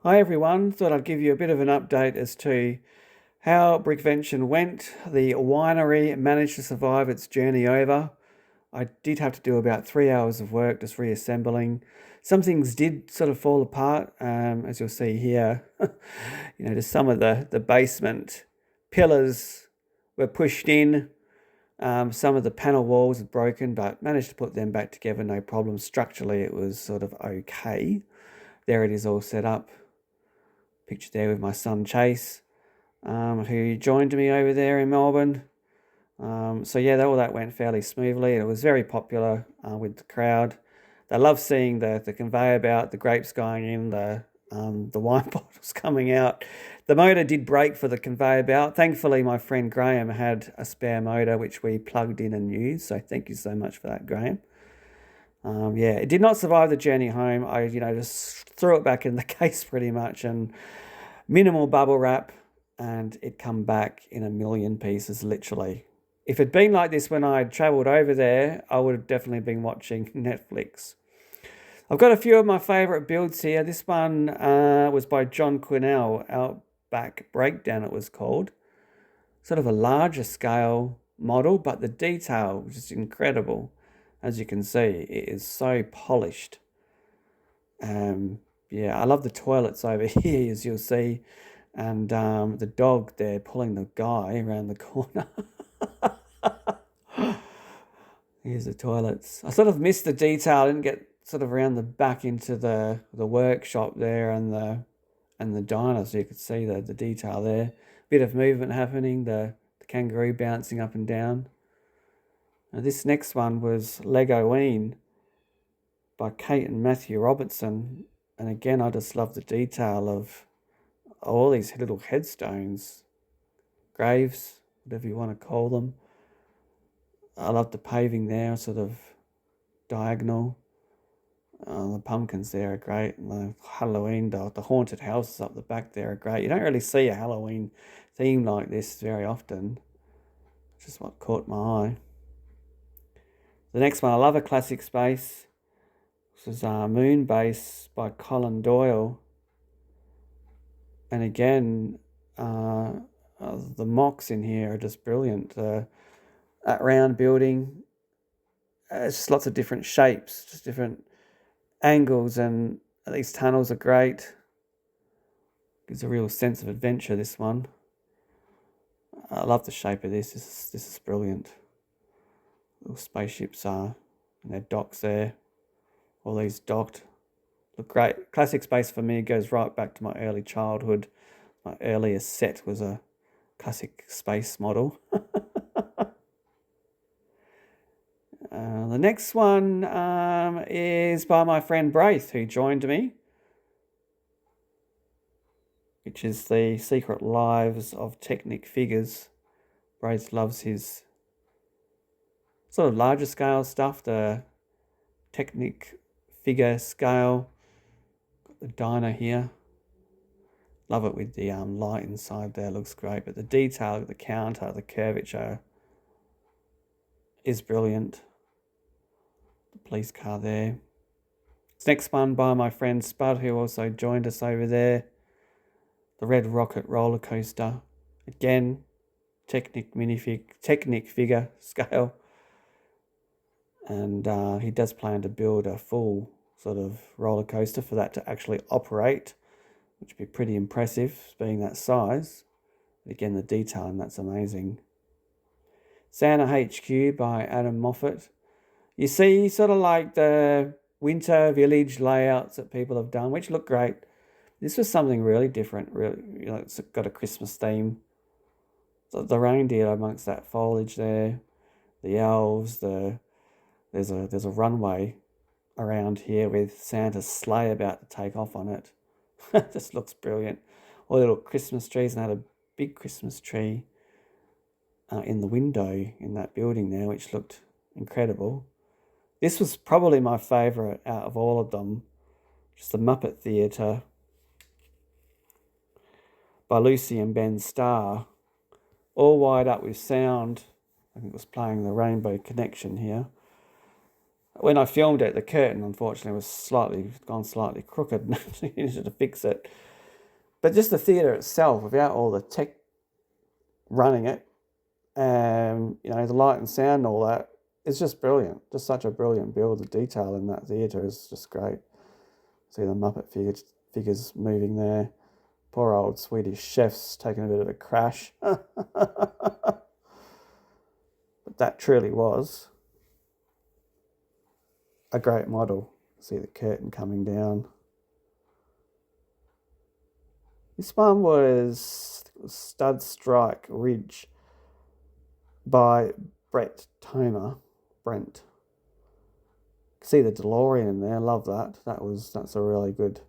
Hi everyone, thought I'd give you a bit of an update as to how Brickvention went. The winery managed to survive its journey over. I did have to do about 3 hours of work just reassembling. Some things did sort of fall apart, as you'll see here. Just some of the basement pillars were pushed in. Some of the panel walls had broken, but managed to put them back together, no problem. Structurally, it was sort of okay. There it is all set up. Picture there with my son Chase, who joined me over there in Melbourne. So yeah, all that went fairly smoothly. It was very popular with the crowd. They love seeing the conveyor belt, the grapes going in, the wine bottles coming out. The motor did break for the conveyor belt. Thankfully, my friend Graham had a spare motor which we plugged in and used. So thank you so much for that, Graham. Yeah, it did not survive the journey home. I, just threw it back in the case pretty much and minimal bubble wrap, and it come back in a million pieces, literally. If it'd been like this when I travelled over there, I would have definitely been watching Netflix. I've got a few of my favourite builds here. This one was by John Quinnell, Outback Breakdown it was called. Sort of a larger scale model, but the detail was just incredible. As you can see, it is so polished. Yeah, I love the toilets over here, as you'll see. And the dog there pulling the guy around the corner. Here's the toilets. I sort of missed the detail. I didn't get sort of around the back into the workshop there and the diner, so you could see the detail there. Bit of movement happening, the kangaroo bouncing up and down. Now this next one was Legoween by Kate and Matthew Robertson. And again, I just love the detail of all these little headstones, graves, whatever you want to call them. I love the paving there, sort of diagonal. The pumpkins there are great. And the Halloween, the haunted houses up the back there are great. You don't really see a Halloween theme like this very often. Just what caught my eye. The next one, I love a classic space. This is Moon Base by Colin Doyle. And again, the mocks in here are just brilliant. That round building, it's just lots of different shapes, just different angles, and these tunnels are great. Gives a real sense of adventure, this one. I love the shape of this. This is brilliant. Little spaceships and their docks there. All these docked. Look great. Classic space for me goes right back to my early childhood. My earliest set was a classic space model. The next one is by my friend Braith, who joined me, which is the Secret Lives of Technic Figures. Braith loves his sort of larger scale stuff, the Technic figure scale. Got the diner here. Love it with the light inside there, looks great. But the detail, the counter, the curvature is brilliant. The police car there. This next one by my friend Spud, who also joined us over there. The Red Rocket roller coaster. Again, Technic figure scale. And he does plan to build a full sort of roller coaster for that to actually operate, which would be pretty impressive, being that size. But again, the detail, and that's amazing. Santa HQ by Adam Moffat. You see sort of like the winter village layouts that people have done, which look great. This was something really different. Really, it's got a Christmas theme. So the reindeer amongst that foliage there, the elves, there's a runway around here with Santa's sleigh about to take off on it. It just looks brilliant. All the little Christmas trees, and I had a big Christmas tree in the window in that building there, which looked incredible. This was probably my favourite out of all of them. Just the Muppet Theatre by Lucy and Ben Starr. All wired up with sound. I think it was playing the Rainbow Connection here. When I filmed it, the curtain unfortunately was gone slightly crooked. So you needed to fix it. But just the theatre itself, without all the tech running it, you know, the light and sound and all that, it's just brilliant. Just such a brilliant build. The detail in that theatre is just great. See the Muppet figures moving there. Poor old Swedish chef's taking a bit of a crash. But that truly was a great model. See the curtain coming down. This one was Stud Strike Ridge by Brent. See the DeLorean in there. Love that. That's a really good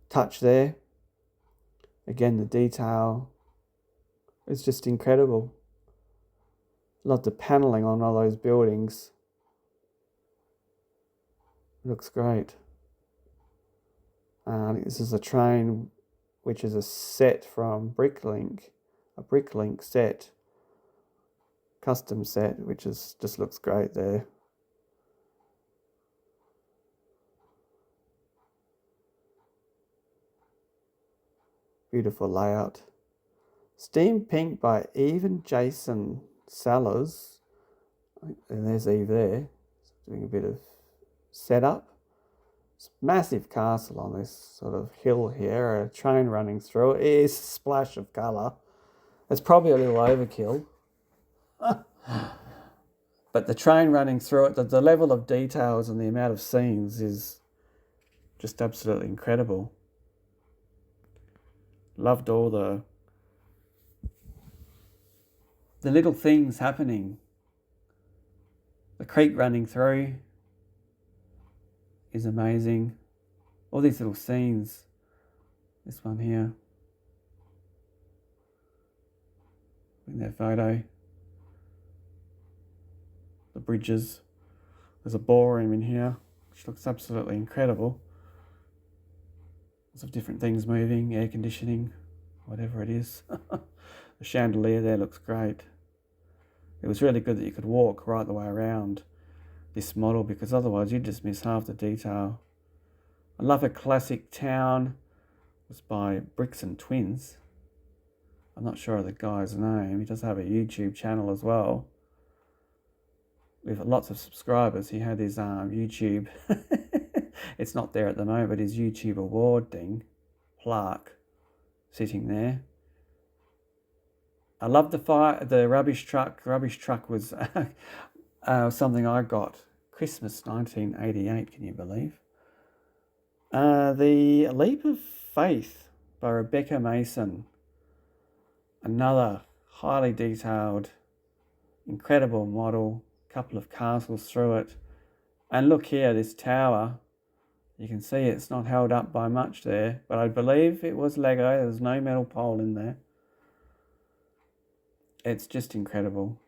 touch there. Again, the detail is just incredible. Love the paneling on all those buildings. Looks great. This is a train which is a set from Bricklink, a Bricklink set, custom set, which just looks great there. Beautiful layout. Steam Pink by Eve and Jason Sellers. And there's Eve there, doing a bit of setup. It's a massive castle on this sort of hill here, a train running through it. It is a splash of colour. It's probably a little overkill. But the train running through it, the level of details and the amount of scenes is just absolutely incredible. Loved all the little things happening. The creek running through is amazing. All these little scenes. This one here. In their photo. The bridges. There's a ballroom in here, which looks absolutely incredible. Lots of different things moving, air conditioning, whatever it is. The chandelier there looks great. It was really good that you could walk right the way around this model, because otherwise you'd just miss half the detail. I love a classic town. It's by Bricks and Twins. I'm not sure of the guy's name. He does have a YouTube channel as well. With lots of subscribers. He had his YouTube. It's not there at the moment, but his YouTube award thing, plaque, sitting there. I love the rubbish truck. Rubbish truck was something I got Christmas 1988. Can you believe? The Leap of Faith by Rebecca Mason. Another highly detailed, incredible model. Couple of castles through it. And look here, this tower. You can see it's not held up by much there, but I believe it was Lego. There's no metal pole in there. It's just incredible.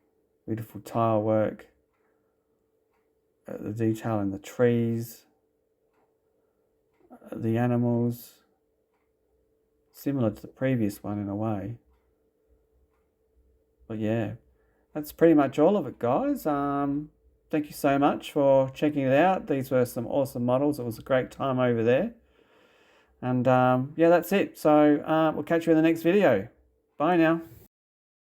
Beautiful tile work. The detail in the trees. The animals. Similar to the previous one in a way. But yeah, that's pretty much all of it, guys. Thank you so much for checking it out. These were some awesome models. It was a great time over there. And yeah, that's it. So we'll catch you in the next video. Bye now.